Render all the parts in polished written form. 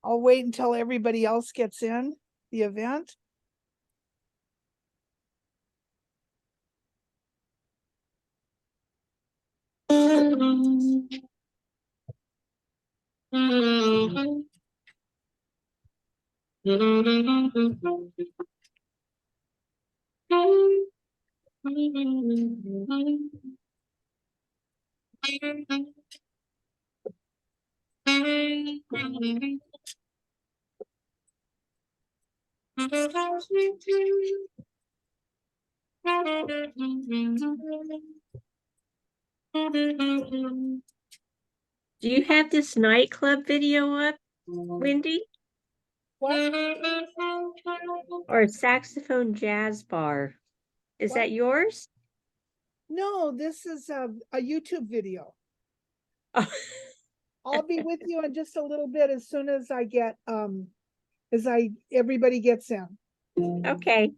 I'll wait until everybody else gets in the event. Do you have this nightclub video up, Wendy? What? Or saxophone jazz bar? Is What? that yours? No, this is a YouTube video. Oh. I'll be with you in just a little bit as soon as I get everybody gets in. Okay.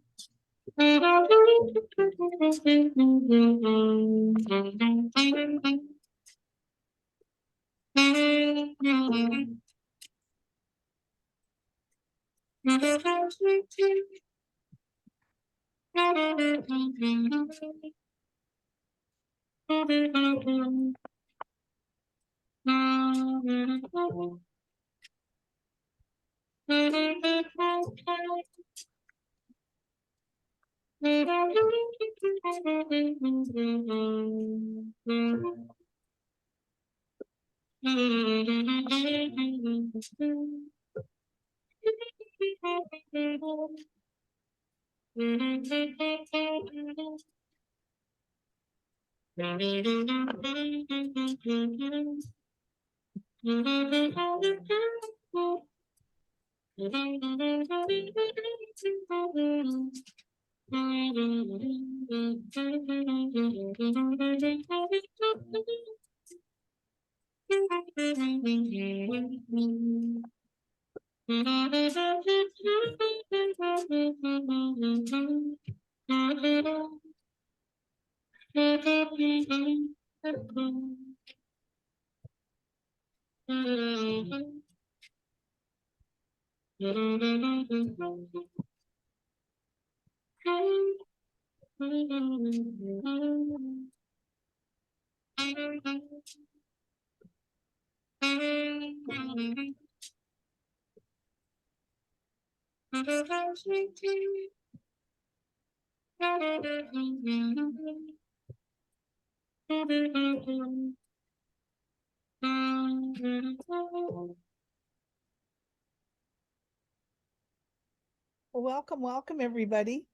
Well, welcome everybody.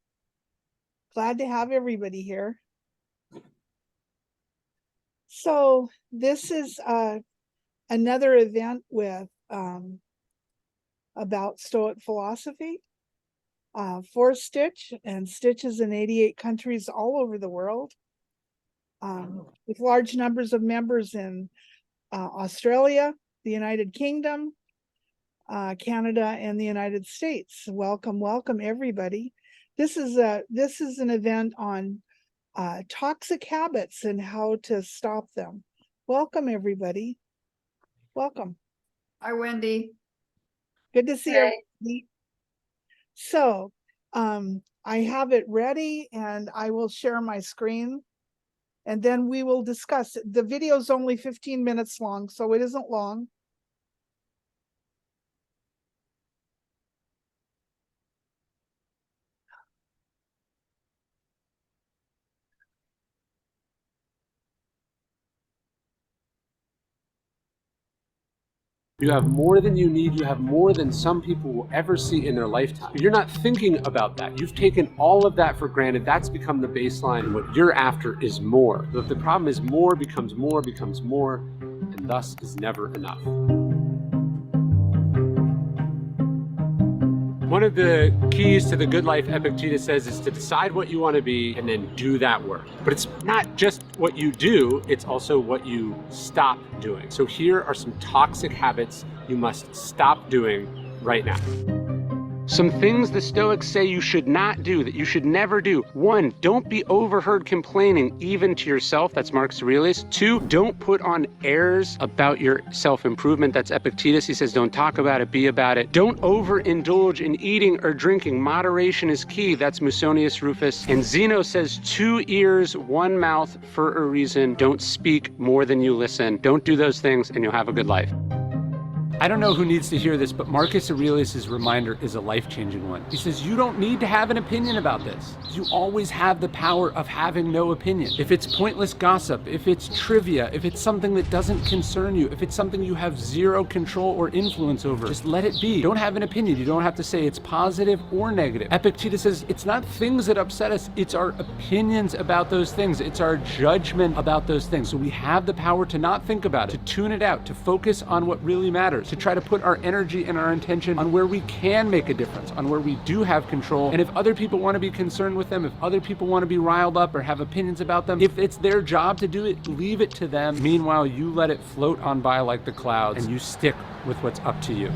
Glad to have everybody here. So this is another event with about Stoic philosophy for Stitch, and Stitch is in 88 countries all over the world, with large numbers of members in Australia, the United Kingdom, Canada, and the United States. Welcome everybody. This is an event on toxic habits and how to stop them. Welcome everybody. Welcome. Hi, Wendy. Good to see everybody. So I have it ready and I will share my screen and then we will discuss. The video is only 15 minutes long, so it isn't long. You have more than you need. You have more than some people will ever see in their lifetime. But you're not thinking about that. You've taken all of that for granted. That's become the baseline. What you're after is more. But the problem is more becomes more, and thus is never enough. One of the keys to the good life Epictetus says is to decide what you want to be and then do that work. But it's not just what you do, it's also what you stop doing. So here are some toxic habits you must stop doing right now. Some things the Stoics say you should not do, that you should never do. 1, don't be overheard complaining even to yourself. That's Marcus Aurelius. 2, don't put on airs about your self-improvement. That's Epictetus. He says, don't talk about it, be about it. Don't overindulge in eating or drinking. Moderation is key. That's Musonius Rufus. And Zeno says, 2 ears, 1 mouth for a reason. Don't speak more than you listen. Don't do those things and you'll have a good life. I don't know who needs to hear this, but Marcus Aurelius' reminder is a life-changing one. He says, you don't need to have an opinion about this. You always have the power of having no opinion. If it's pointless gossip, if it's trivia, if it's something that doesn't concern you, if it's something you have 0 control or influence over, just let it be. Don't have an opinion. You don't have to say it's positive or negative. Epictetus says, it's not things that upset us, it's our opinions about those things. It's our judgment about those things. So we have the power to not think about it, to tune it out, to focus on what really matters, to try to put our energy and our intention on where we can make a difference, on where we do have control. And if other people want to be concerned with them, if other people want to be riled up or have opinions about them, if it's their job to do it, leave it to them. Meanwhile, you let it float on by like the clouds and you stick with what's up to you.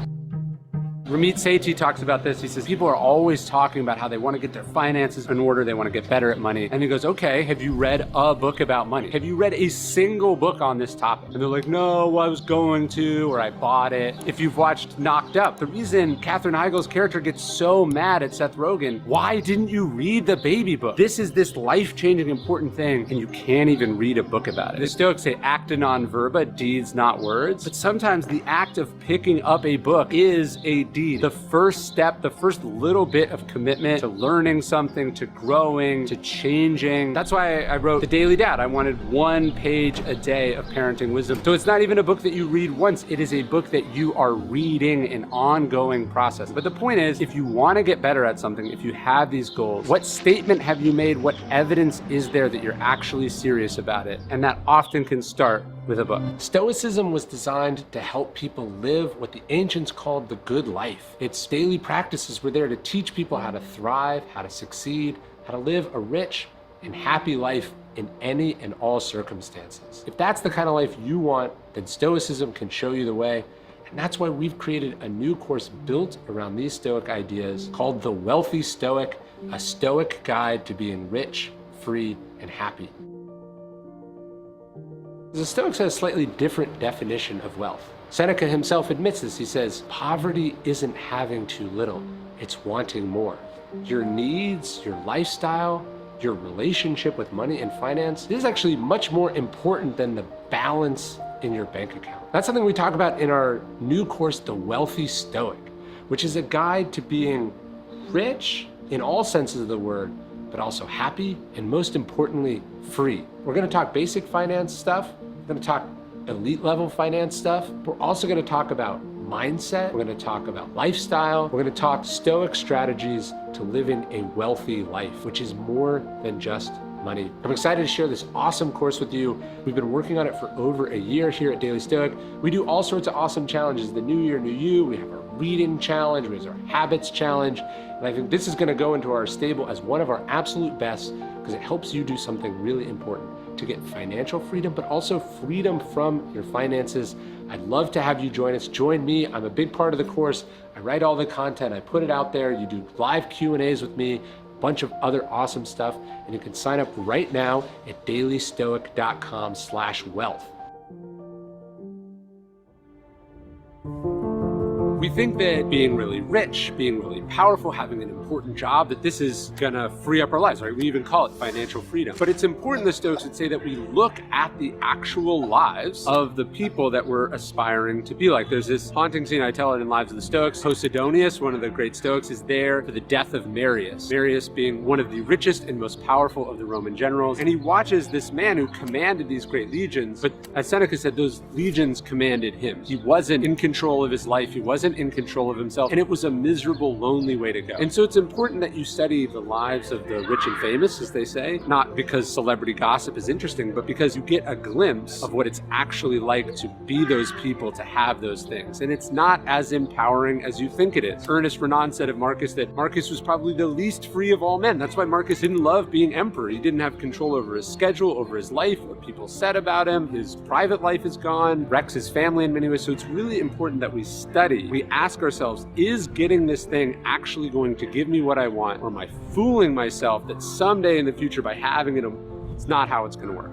Ramit Sethi talks about this. He says, people are always talking about how they want to get their finances in order, they want to get better at money. And he goes, okay, have you read a book about money? Have you read a single book on this topic? And they're like, no, I was going to, or I bought it. If you've watched Knocked Up, the reason Katherine Heigl's character gets so mad at Seth Rogen, why didn't you read the baby book? This is this life-changing important thing, and you can't even read a book about it. The Stoics say, acta non verba, deeds not words. But sometimes the act of picking up a book is a deed. The first step, the first little bit of commitment to learning something, to growing, to changing. That's why I wrote The Daily Dad. I wanted 1 page a day of parenting wisdom. So it's not even a book that you read once. It is a book that you are reading, an ongoing process. But the point is, if you want to get better at something, if you have these goals, what statement have you made? What evidence is there that you're actually serious about it? And that often can start with a book. Stoicism was designed to help people live what the ancients called the good life. Its daily practices were there to teach people how to thrive, how to succeed, how to live a rich and happy life in any and all circumstances. If that's the kind of life you want, then Stoicism can show you the way. And that's why we've created a new course built around these Stoic ideas called The Wealthy Stoic, a Stoic guide to being rich, free, and happy. The Stoics have a slightly different definition of wealth. Seneca himself admits this. He says, poverty isn't having too little, it's wanting more. Your needs, your lifestyle, your relationship with money and finance, this is actually much more important than the balance in your bank account. That's something we talk about in our new course, The Wealthy Stoic, which is a guide to being rich in all senses of the word, but also happy and most importantly, free. We're gonna talk basic finance stuff. We're gonna talk elite level finance stuff. We're also gonna talk about mindset. We're gonna talk about lifestyle. We're gonna talk Stoic strategies to living a wealthy life, which is more than just money. I'm excited to share this awesome course with you. We've been working on it for over a year here at Daily Stoic. We do all sorts of awesome challenges. The New Year, New You. We have our reading challenge. We have our habits challenge. And I think this is gonna go into our stable as one of our absolute best because it helps you do something really important to get financial freedom, but also freedom from your finances. I'd love to have you join us. Join me. I'm a big part of the course. I write all the content. I put it out there. You do live Q&As with me, a bunch of other awesome stuff. And you can sign up right now at dailystoic.com/wealth. We think that being really rich, being really powerful, having an important job, that this is gonna free up our lives, right? We even call it financial freedom. But it's important, the Stoics would say, that we look at the actual lives of the people that we're aspiring to be like. There's this haunting scene, I tell it in Lives of the Stoics. Posidonius, one of the great Stoics, is there for the death of Marius. Marius being one of the richest and most powerful of the Roman generals. And he watches this man who commanded these great legions, but as Seneca said, those legions commanded him. He wasn't in control of his life. He wasn't in control of himself, and it was a miserable, lonely way to go. And so it's important that you study the lives of the rich and famous, as they say, not because celebrity gossip is interesting, but because you get a glimpse of what it's actually like to be those people, to have those things. And it's not as empowering as you think it is. Ernest Renan said of Marcus that Marcus was probably the least free of all men. That's why Marcus didn't love being emperor. He didn't have control over his schedule, over his life, what people said about him. His private life is gone, wrecks his family in many ways. So it's really important that we study, we we ask ourselves, is getting this thing actually going to give me what I want? Or am I fooling myself that someday in the future by having it, it's not how it's going to work?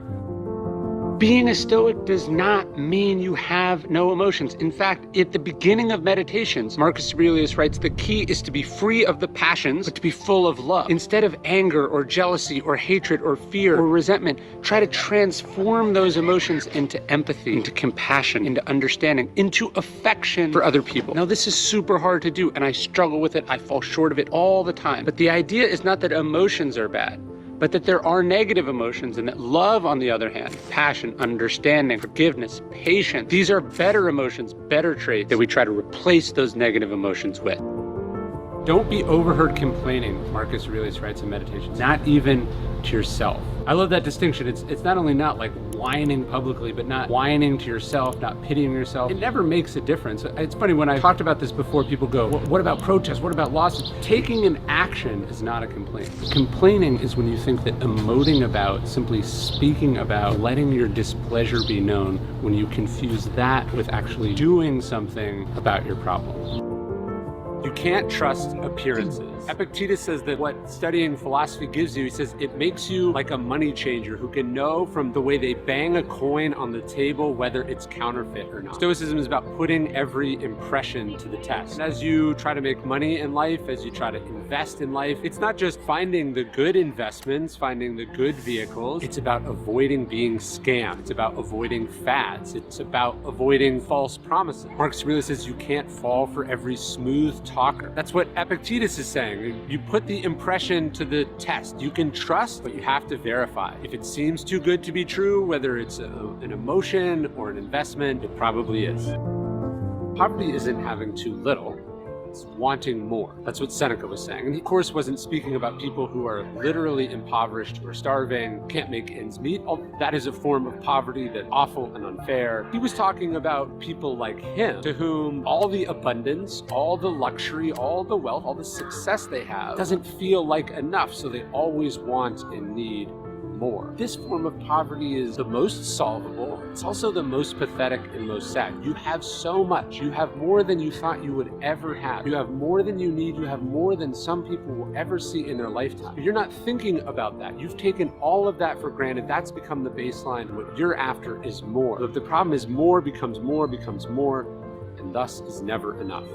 Being a Stoic does not mean you have no emotions. In fact, at the beginning of meditations, Marcus Aurelius writes, the key is to be free of the passions, but to be full of love. Instead of anger or jealousy or hatred or fear or resentment, try to transform those emotions into empathy, into compassion, into understanding, into affection for other people. Now, this is super hard to do, and I struggle with it. I fall short of it all the time. But the idea is not that emotions are bad, but that there are negative emotions, and that love, on the other hand, passion, understanding, forgiveness, patience, these are better emotions, better traits that we try to replace those negative emotions with. Don't be overheard complaining, Marcus Aurelius writes in Meditations, not even to yourself. I love that distinction. It's not only not like whining publicly, but not whining to yourself, not pitying yourself. It never makes a difference. It's funny, when I talked about this before, people go, what about protests? What about lawsuits? Taking an action is not a complaint. Complaining is when you think that emoting about, simply speaking about, letting your displeasure be known, when you confuse that with actually doing something about your problems. You can't trust appearances. Epictetus says that what studying philosophy gives you, he says, it makes you like a money changer who can know from the way they bang a coin on the table whether it's counterfeit or not. Stoicism is about putting every impression to the test. And as you try to make money in life, as you try to invest in life, it's not just finding the good investments, finding the good vehicles. It's about avoiding being scammed. It's about avoiding fads. It's about avoiding false promises. Marcus Aurelius says you can't fall for every smooth talker. That's what Epictetus is saying. You put the impression to the test. You can trust, but you have to verify. If it seems too good to be true, whether it's an emotion or an investment, it probably is. Poverty isn't having too little. It's wanting more. That's what Seneca was saying. And he, of course, wasn't speaking about people who are literally impoverished or starving, can't make ends meet. That is a form of poverty that's awful and unfair. He was talking about people like him, to whom all the abundance, all the luxury, all the wealth, all the success they have doesn't feel like enough, so they always want and need more. This form of poverty is the most solvable. It's also the most pathetic and most sad. You have so much. You have more than you thought you would ever have. You have more than you need. You have more than some people will ever see in their lifetime. But you're not thinking about that. You've taken all of that for granted. That's become the baseline. What you're after is more. But the problem is more, and thus is never enough.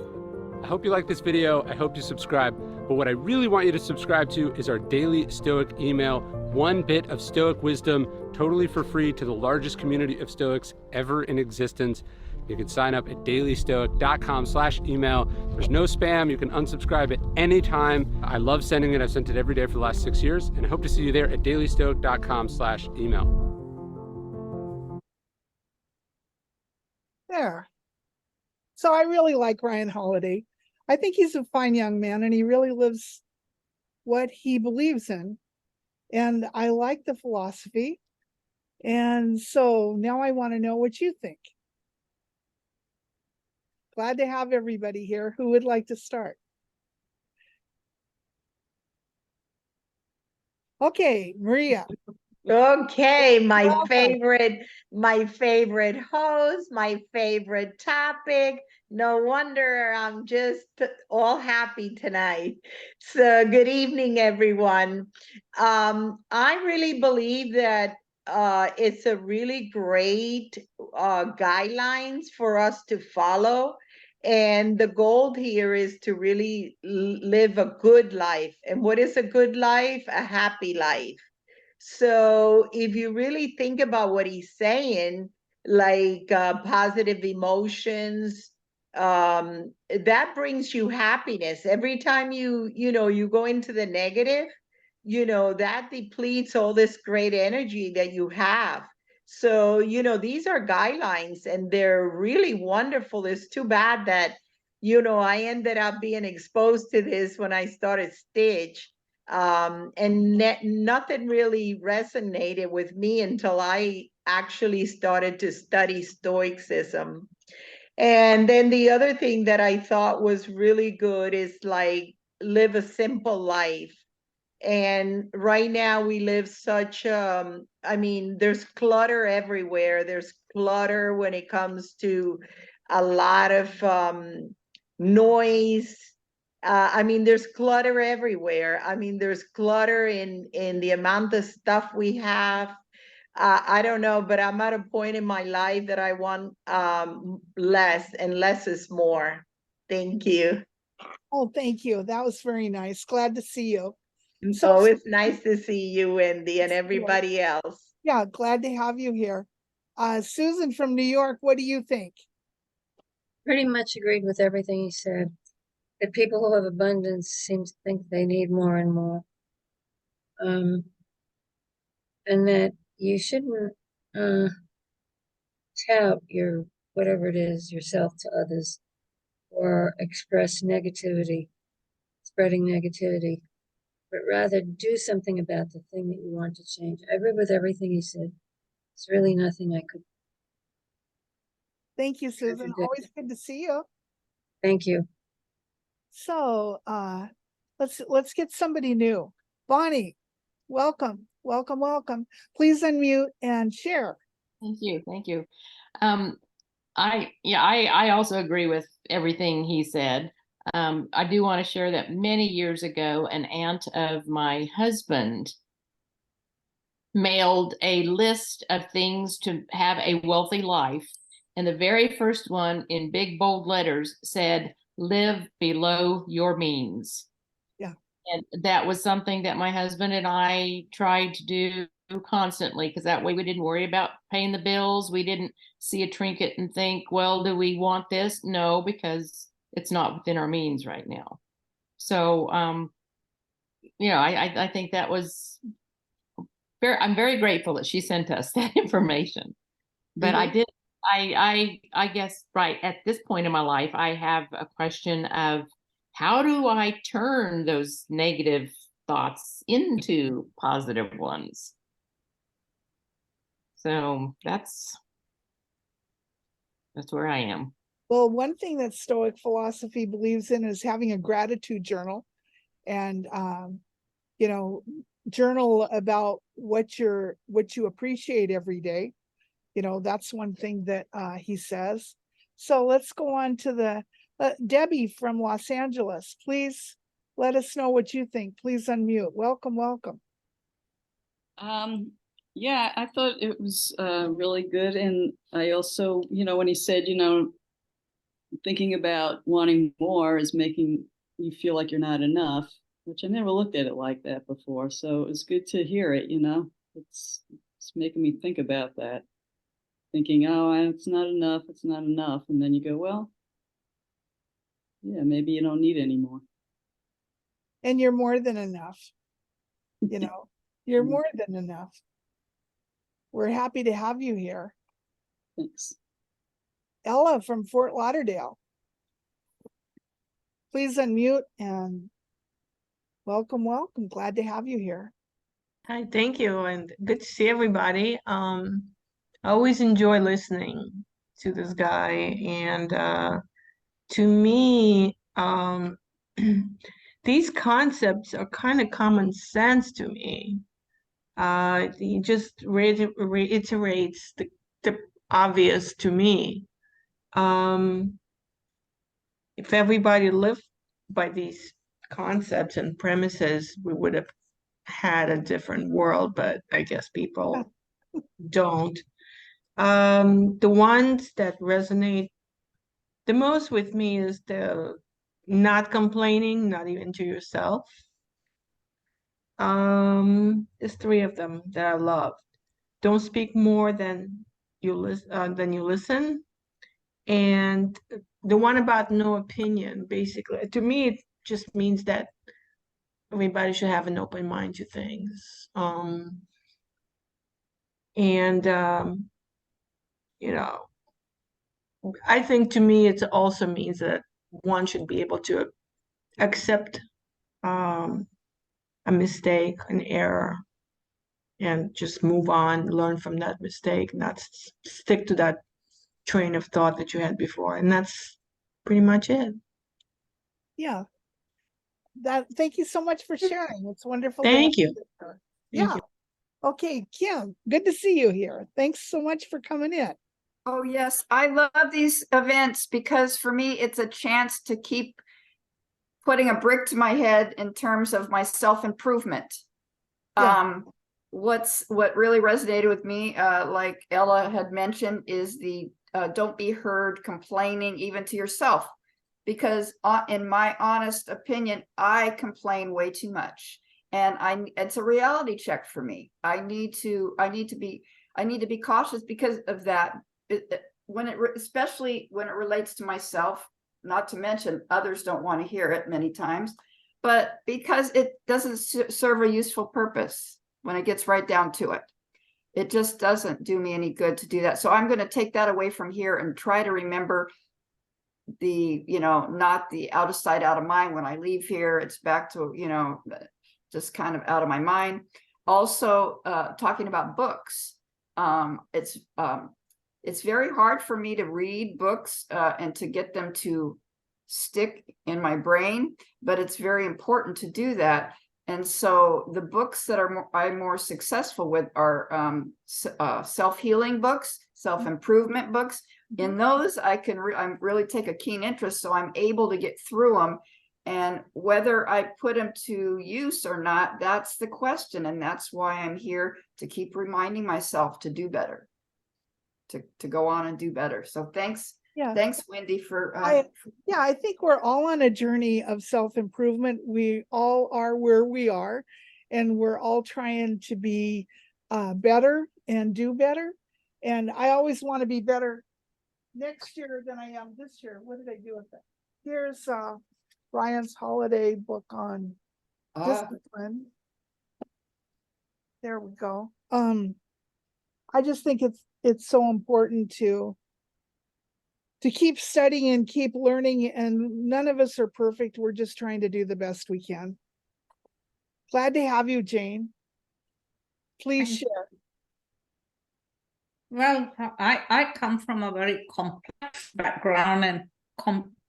I hope you like this video. I hope you subscribe. But what I really want you to subscribe to is our daily Stoic email. One bit of Stoic wisdom, totally for free, to the largest community of Stoics ever in existence. You can sign up at dailystoic.com/email. There's no spam. You can unsubscribe at any time. I love sending it. I've sent it every day for the last 6 years, and I hope to see you there at dailystoic.com/email. There. So I really like Ryan Holiday. I think he's a fine young man, and he really lives what he believes in. And I like the philosophy. And so now I want to know what you think. Glad to have everybody here. Who would like to start? Okay, Maria. Okay, my Welcome. favorite host, my favorite topic. No wonder I'm just all happy tonight. So good evening, everyone. I really believe that it's a really great guidelines for us to follow. And the goal here is to really live a good life. And what is a good life? A happy life. So if you really think about what he's saying, like positive emotions, that brings you happiness. Every time you go into the negative, that depletes all this great energy that you have. So, these are guidelines and they're really wonderful. It's too bad that, I ended up being exposed to this when I started Stitch. And nothing really resonated with me until I actually started to study Stoicism. And then the other thing that I thought was really good is like live a simple life. And right now we live such there's clutter everywhere. There's clutter when it comes to a lot of noise. I mean, there's clutter everywhere. I mean, there's clutter in the amount of stuff we have. I don't know, but I'm at a point in my life that I want less, and less is more. Thank you. Oh, thank you. That was very nice. Glad to see you. So, Oh, it's nice to see you, Wendy, and everybody else. yeah, glad to have you here. Susan from New York, what do you think? Pretty much agreed with everything he said. That people who have abundance seem to think they need more and more. And that you shouldn't tout your whatever it is yourself to others or express negativity, spreading negativity, but rather do something about the thing that you want to change. I agree with everything he said. It's really nothing I could. Thank you, Susan. Always good to see you. Thank you. So let's get somebody new. Bonnie, welcome, welcome, welcome. Please unmute and share. Thank you. Thank you. I also agree with everything he said. I do want to share that many years ago, an aunt of my husband mailed a list of things to have a wealthy life. And the very first one in big bold letters said, live below your means. Yeah. And that was something that my husband and I tried to do constantly, because that way we didn't worry about paying the bills. We didn't see a trinket and think, well, do we want this? No, because it's not within our means right now. So, I think that was I'm very grateful that she sent us that information. But I guess right at this point in my life, I have a question of how do I turn those negative thoughts into positive ones? So that's where I am. Well, one thing that Stoic philosophy believes in is having a gratitude journal, and journal about what you appreciate every day. That's one thing that he says. So let's go on to the Debbie from Los Angeles. Please let us know what you think. Please unmute. Welcome, welcome. Yeah, I thought it was really good. And I also, when he said, thinking about wanting more is making you feel like you're not enough, which I never looked at it like that before. So it's good to hear it, it's making me think about that. Thinking, oh, it's not enough. It's not enough. And then you go, well, yeah, maybe you don't need any more. And you're more than enough. You're more than enough. We're happy to have you here. Thanks. Ella from Fort Lauderdale. Please unmute and welcome, welcome. Glad to have you here. Hi, thank you, and good to see everybody. I always enjoy listening to this guy, and to me, these concepts are kind of common sense to me. He just reiterates the obvious to me. If everybody lived by these concepts and premises, we would have had a different world, but I guess people don't. The ones that resonate the most with me is the not complaining, not even to yourself. There's three of them that I love. Don't speak more than you listen. And the one about no opinion, basically, to me, it just means that everybody should have an open mind to things. I think to me, it also means that one should be able to accept a mistake, an error, and just move on, learn from that mistake, not stick to that train of thought that you had before. And that's pretty much it. Yeah. Thank you so much for sharing. It's wonderful. Thank you. Yeah. Okay, Kim, good to see you here. Thanks so much for coming in. Oh, yes. I love these events because for me, it's a chance to keep putting a brick to my head in terms of my self-improvement. Yeah. What really resonated with me, like Ella had mentioned, is the don't be heard complaining even to yourself. Because in my honest opinion, I complain way too much. And it's a reality check for me. I need to be cautious because of that. Especially when it relates to myself, not to mention others don't want to hear it many times, but because it doesn't serve a useful purpose when it gets right down to it. It just doesn't do me any good to do that. So I'm going to take that away from here and try to remember not the out of sight, out of mind. When I leave here, it's back to, just kind of out of my mind. Also, talking about books. It's very hard for me to read books and to get them to stick in my brain, but it's very important to do that. And so the books that I'm more successful with are self-healing books, self-improvement books. In those, I really take a keen interest, so I'm able to get through them. And whether I put them to use or not, that's the question. And that's why I'm here, to keep reminding myself to do better, to go on and do better. So thanks. Yeah. Thanks, Wendy, for I think we're all on a journey of self-improvement. We all are where we are, and we're all trying to be better and do better. And I always want to be better next year than I am this year. What did I do with that? Here's Brian's holiday book on discipline. There we go. I just think it's so important to keep studying and keep learning, and none of us are perfect. We're just trying to do the best we can. Glad to have you, Jane. Please share. Well, I come from a very complex background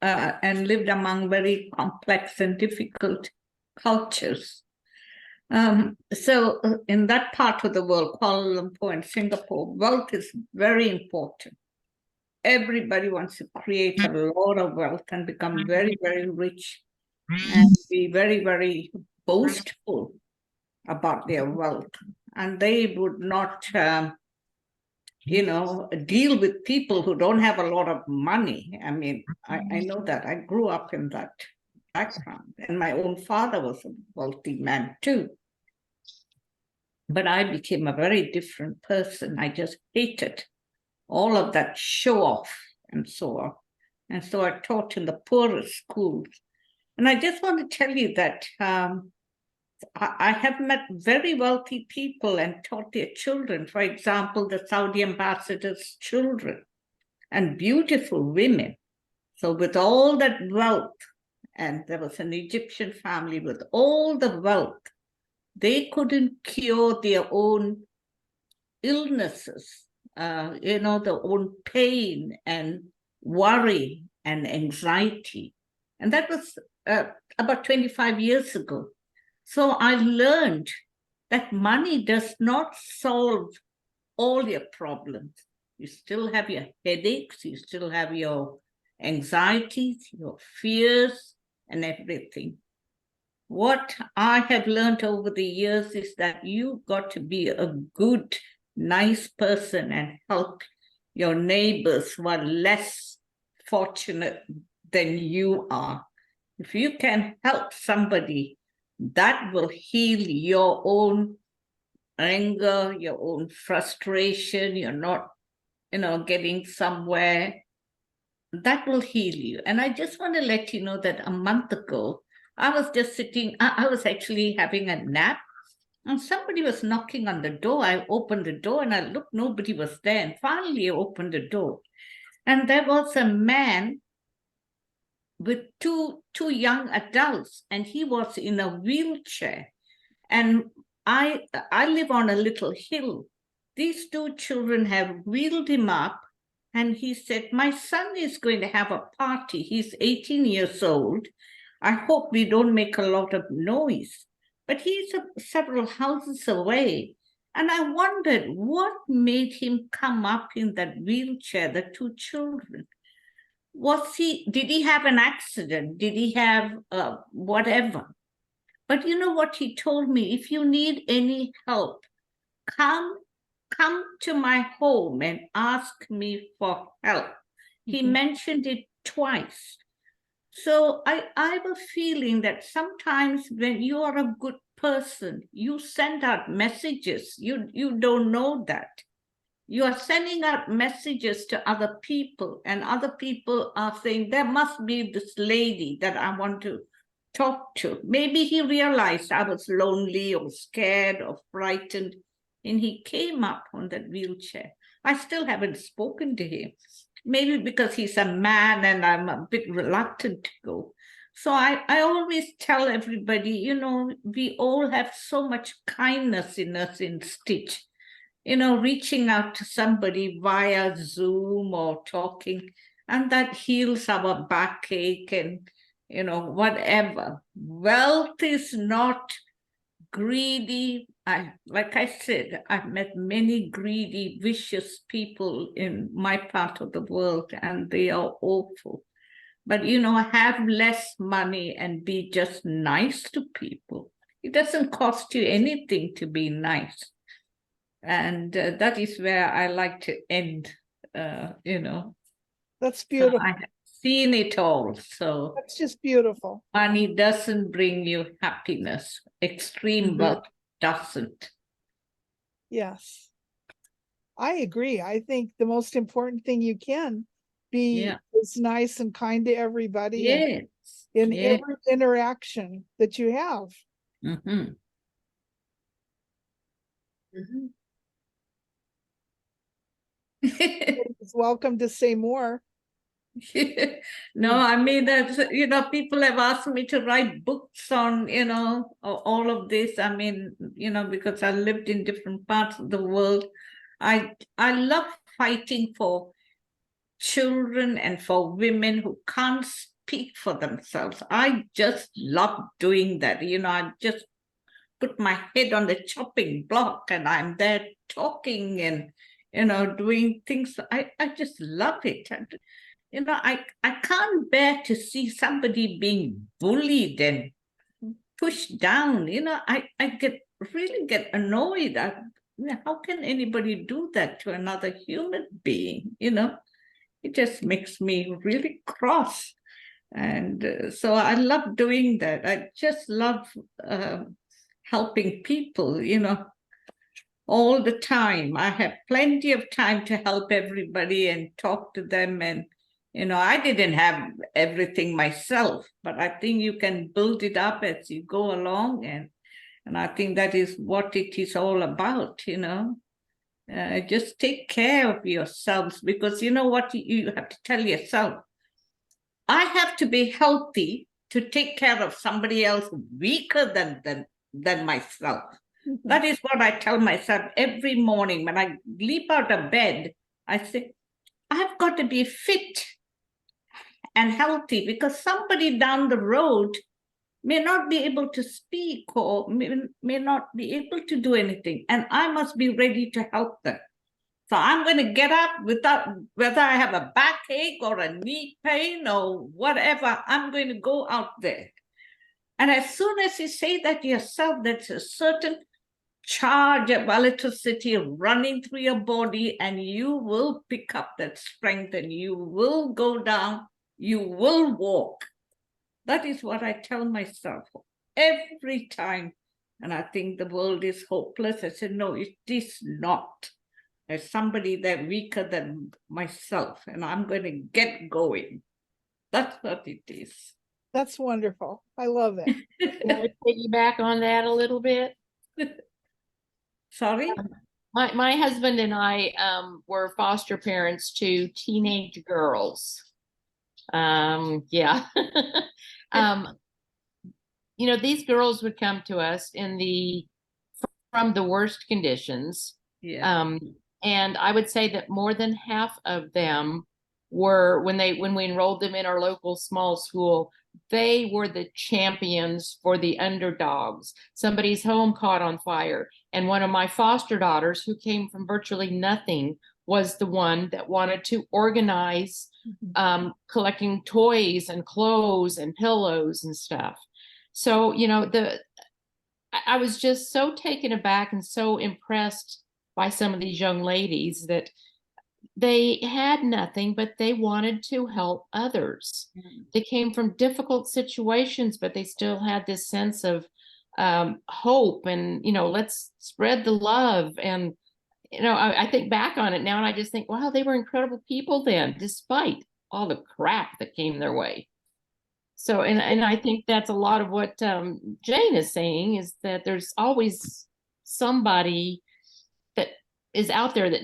and lived among very complex and difficult cultures. So in that part of the world, Kuala Lumpur and Singapore, wealth is very important. Everybody wants to create a lot of wealth and become very, very rich and be very, very boastful about their wealth. And they would not, deal with people who don't have a lot of money. I mean, I know that. I grew up in that background, and my own father was a wealthy man too. But I became a very different person. I just hated all of that show off and so on. And so I taught in the poorest schools. And I just want to tell you that I have met very wealthy people and taught their children. For example, the Saudi ambassador's children, and beautiful women. So with all that wealth, and there was an Egyptian family with all the wealth, they couldn't cure their own illnesses, their own pain and worry and anxiety. And that was about 25 years ago. So I learned that money does not solve all your problems. You still have your headaches, you still have your anxieties, your fears, and everything. What I have learned over the years is that you've got to be a good, nice person and help your neighbors who are less fortunate than you are. If you can help somebody, that will heal your own anger, your own frustration. You're not, getting somewhere. That will heal you. And I just want to let you know that a month ago, I was just sitting, I was actually having a nap, and somebody was knocking on the door. I opened the door and I looked, nobody was there. And finally I opened the door, and there was a man with two young adults, and he was in a wheelchair. And I live on a little hill. These two children have wheeled him up, and he said, my son is going to have a party. He's 18 years old. I hope we don't make a lot of noise. But he's several houses away. And I wondered what made him come up in that wheelchair, the two children. Did he have an accident? Did he have whatever? But you know what he told me? If you need any help, come to my home and ask me for help. He mentioned it twice. So I have a feeling that sometimes when you are a good person, you send out messages. You don't know that. You are sending out messages to other people, and other people are saying, there must be this lady that I want to talk to. Maybe he realized I was lonely or scared or frightened, and he came up on that wheelchair. I still haven't spoken to him. Maybe because he's a man and I'm a bit reluctant to go. So I always tell everybody, you know, we all have so much kindness in us in Stitch. You know, reaching out to somebody via Zoom or talking, and that heals our backache and, you know, whatever. Wealth is not greedy. Like I said, I've met many greedy, vicious people in my part of the world, and they are awful. But, you know, have less money and be just nice to people. It doesn't cost you anything to be nice. And that is where I like to end, you know. That's So beautiful. I have seen it all. So That's just beautiful. money doesn't bring you happiness. Extreme wealth doesn't. Yes. I agree. I think the most important thing you can be is nice and kind to everybody and Yes. in every interaction that you have. Mm-hmm. Is welcome to say more. No, I mean, that's, you know, people have asked me to write books on, you know, all of this. I mean, you know, because I lived in different parts of the world. I love fighting for children and for women who can't speak for themselves. I just love doing that. You know, I just put my head on the chopping block and I'm there talking and, you know, doing things. I just love it. And, you know, I can't bear to see somebody being bullied and pushed down. You know, I really get annoyed. You know, how can anybody do that to another human being? You know, it just makes me really cross. And so I love doing that. I just love helping people, you know, all the time. I have plenty of time to help everybody and talk to them. And, you know, I didn't have everything myself, but I think you can build it up as you go along. And I think that is what it is all about, you know. Just take care of yourselves, because you know what you have to tell yourself. I have to be healthy to take care of somebody else weaker than myself. That is what I tell myself every morning when I leap out of bed. I say, I've got to be fit and healthy, because somebody down the road may not be able to speak or may not be able to do anything, and I must be ready to help them. So I'm going to get up without, whether I have a backache or a knee pain or whatever, I'm going to go out there. And as soon as you say that to yourself, there's a certain charge of electricity running through your body, and you will pick up that strength and you will go down, you will walk. That is what I tell myself every time. And I think the world is hopeless. I said, no, it is not. There's somebody there weaker than myself, and I'm going to get going. That's what it is. That's wonderful. I love it. Can I piggyback on that a little bit? Sorry? My husband and I were foster parents to teenage girls. Yeah. You know, these girls would come to us from the worst conditions. Yeah. And I would say that more than half of them were when we enrolled them in our local small school, they were the champions for the underdogs. Somebody's home caught on fire, and one of my foster daughters, who came from virtually nothing, was the one that wanted to organize collecting toys and clothes and pillows and stuff. So, you know, I was just so taken aback and so impressed by some of these young ladies that they had nothing, but they wanted to help others. They came from difficult situations, but they still had this sense of hope and, you know, let's spread the love. And, you know, I think back on it now and I just think, wow, they were incredible people then, despite all the crap that came their way. So, and I think that's a lot of what Jane is saying, is that there's always somebody that is out there that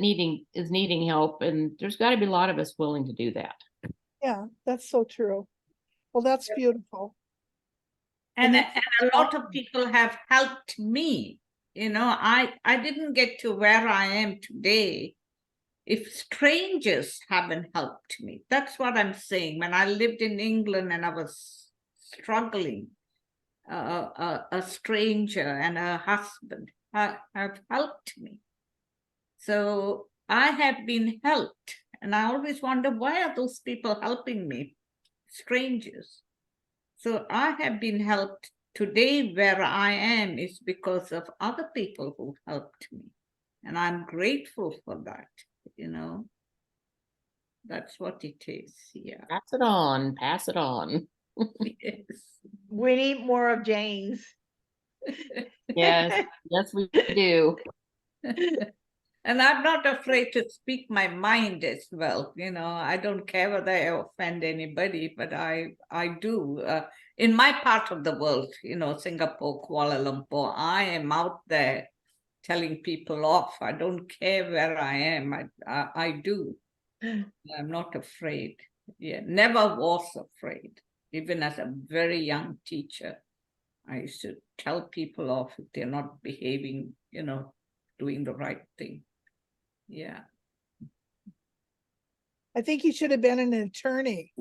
is needing help, and there's got to be a lot of us willing to do that. Yeah, that's so true. Well, that's beautiful. And think a lot of people have helped me. You know, I didn't get to where I am today if strangers haven't helped me. That's what I'm saying. When I lived in England and I was struggling, a stranger and her husband have helped me. So I have been helped. And I always wonder, why are those people helping me? Strangers. So I have been helped. Today, where I am is because of other people who helped me. And I'm grateful for that, you know. That's what it is. Yeah. Pass it on, pass it on. Yes. We need more of Jane's. Yes, yes, we do. And I'm not afraid to speak my mind as well. You know, I don't care whether I offend anybody, but I do. In my part of the world, you know, Singapore, Kuala Lumpur, I am out there telling people off. I don't care where I am. I do. I'm not afraid. Yeah, never was afraid. Even as a very young teacher, I used to tell people off if they're not behaving, you know, doing the right thing. Yeah. I think he should have been an attorney.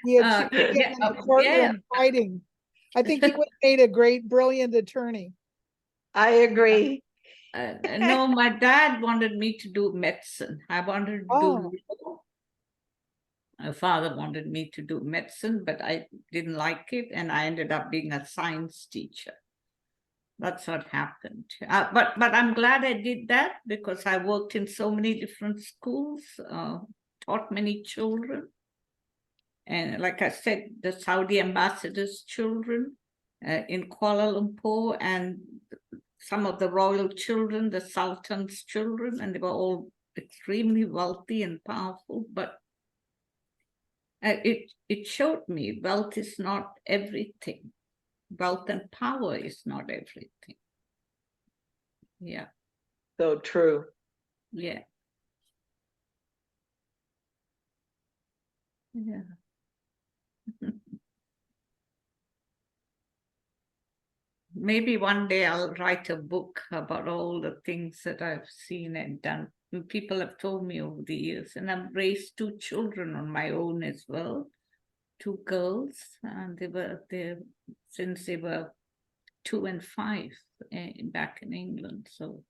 He Uh, should have been yeah, in the courtroom yeah. fighting. I think he would have made a great, brilliant attorney. I agree. No, my dad wanted me to do medicine. I wanted to do law. My father wanted me to do medicine, but I didn't like it, and I ended up being a science teacher. That's what happened. But I'm glad I did that, because I worked in so many different schools, taught many children. And like I said, the Saudi ambassador's children in Kuala Lumpur, and some of the royal children, the Sultan's children, and they were all extremely wealthy and powerful. But it showed me wealth is not everything. Wealth and power is not everything. Yeah. So true. Yeah. Yeah. Maybe one day I'll write a book about all the things that I've seen and done. People have told me over the years, and I've raised 2 children on my own as well, 2 girls, and they were there since they were 2 and 5 back in England. So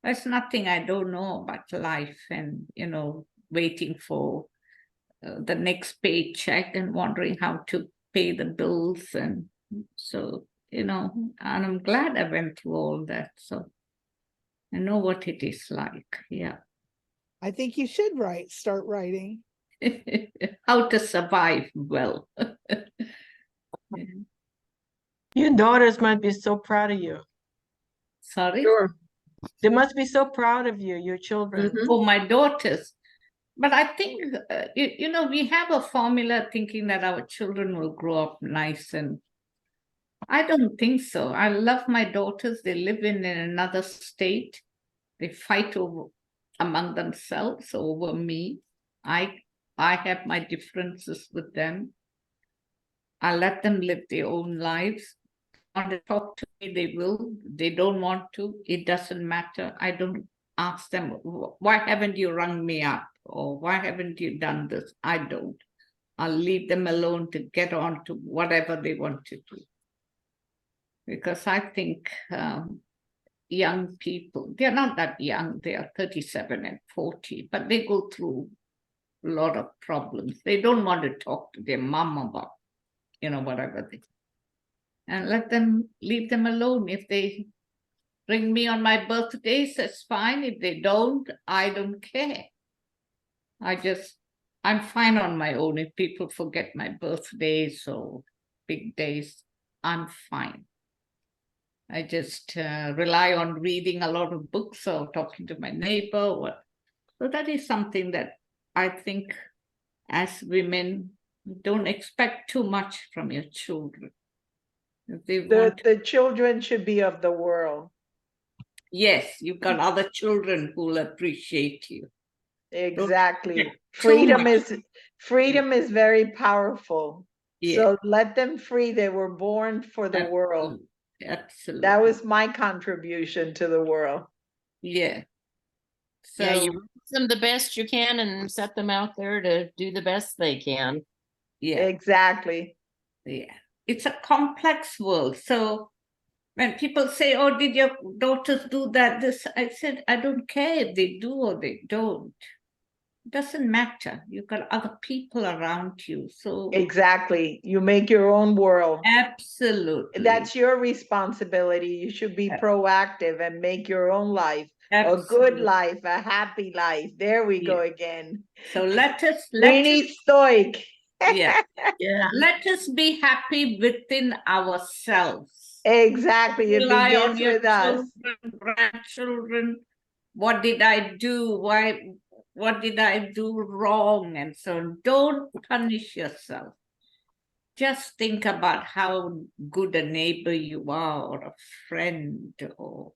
there's nothing I don't know about life, and, you know, waiting for the next paycheck and wondering how to pay the bills. And so, you know, and I'm glad I went through all that. So I know what it is like. Yeah. I think you should start writing. How to survive well. Your daughters must be so proud of you. Sorry? Sure. They must be so proud of you, your children. For my daughters. But I think, you know, we have a formula thinking that our children will grow up nice, and I don't think so. I love my daughters. They live in another state. They fight among themselves over me. I have my differences with them. I let them live their own lives. Want to talk to me, they will. They don't want to, it doesn't matter. I don't ask them, why haven't you rung me up? or why haven't you done this? I don't. I'll leave them alone to get on to whatever they want to do. Because I think young people, they're not that young, they are 37 and 40, but they go through a lot of problems. They don't want to talk to their mom about, whatever they, and leave them alone. If they ring me on my birthdays, that's fine. If they don't, I don't care. I'm fine on my own. If people forget my birthdays or big days, I'm fine. I just rely on reading a lot of books or talking to my neighbor. So that is something that I think as women, don't expect too much from your children. If they want, The children should be of the world. yes, you've got other children who will appreciate you. Exactly. Freedom is very powerful. Yeah. So let them free. They were born for the world. Absolutely. That was my contribution to the world. Yeah. So Yeah, you raise them the best you can and set them out there to do the best they can. yeah, Exactly. yeah. It's a complex world. So when people say, "Oh, did your daughters do that?" I said, I don't care if they do or they don't. It doesn't matter. You've got other people around you. So Exactly. You make your own world. absolutely. That's your responsibility. You should be proactive and make your own life. A good life, a happy life. There we go again. So let us We need Stoic. yeah. Yeah. Let us be happy within ourselves. Exactly. It Rely on begins your with us. children, grandchildren. What did I do? What did I do wrong? And so don't punish yourself. Just think about how good a neighbor you are, or a friend, or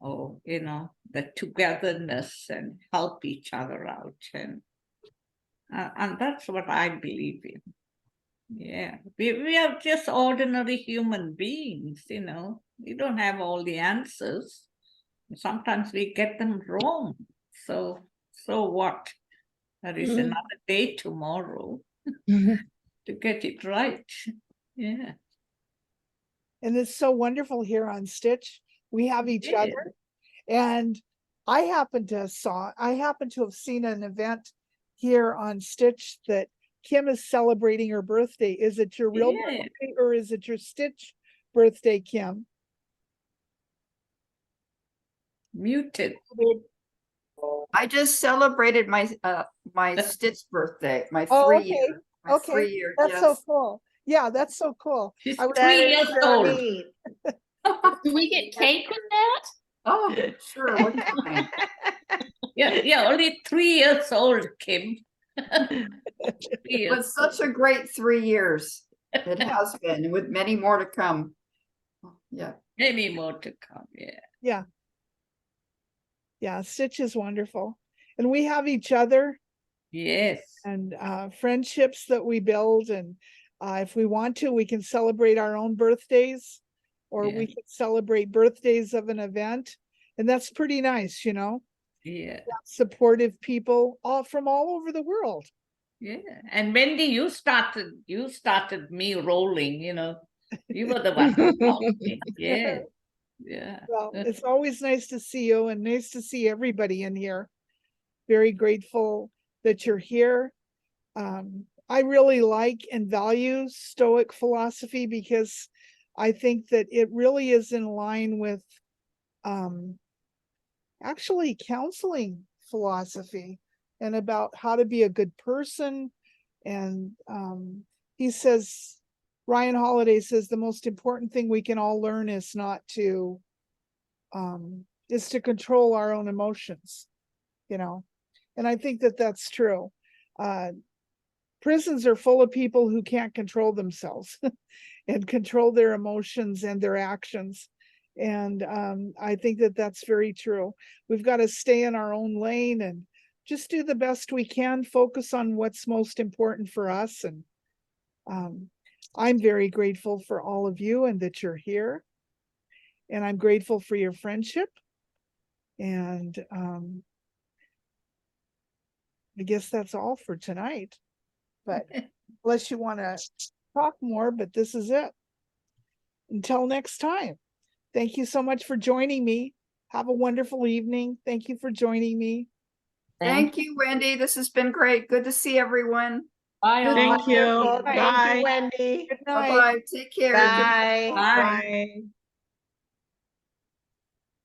the togetherness, and help each other out. And that's what I believe in. Yeah, we are just ordinary human beings, We don't have all the answers. Sometimes we get them wrong. So what? There is another day tomorrow to get it right. Yeah. And it's so wonderful here on Stitch. We have each Yeah. other. And I happen to have seen an event here on Stitch that Kim is celebrating her birthday. Is it your real birthday or is it your Stitch birthday, Kim? Muted. I just celebrated my Stitch birthday, my Oh, 3 okay. year. My Okay. 3 year, That's so yes. cool. Yeah, that's so cool. She's I was 3 That years is so old. neat. Do we get cake with that? Oh, sure, what kind? Yeah, only 3 years old, Kim. 3 years. But such a great 3 years it has been, with many more to come. Yeah. Many more to come, yeah. Yeah. Yeah, Stitch is wonderful. And we have each other Yes. and friendships that we build. And if we want to, we can celebrate our own birthdays, or we can celebrate birthdays of an event. And that's pretty nice, Yeah. Supportive people from all over the world. Yeah. And Wendy, you started me rolling, You were the one who taught me. Yeah. Yeah. Well, it's always nice to see you and nice to see everybody in here. Very grateful that you're here. I really like and value Stoic philosophy because I think that it really is in line with actually counseling philosophy and about how to be a good person. And he says, Ryan Holiday says, the most important thing we can all learn is to control our own emotions, and I think that that's true. Prisons are full of people who can't control themselves and control their emotions and their actions. And I think that that's very true. We've got to stay in our own lane and just do the best we can, focus on what's most important for us. And I'm very grateful for all of you and that you're here. And I'm grateful for your friendship. And I guess that's all for tonight. But unless you want to talk more, but this is it. Until next time. Thank you so much for joining me. Have a wonderful evening. Thank you for joining me. Thank you, Wendy. This has been great. Good to see everyone. Bye all. Thank you. Wonderful. Thank Bye. you, Wendy. Good night. Bye-bye. Take care. Good night. Bye. Bye. Bye.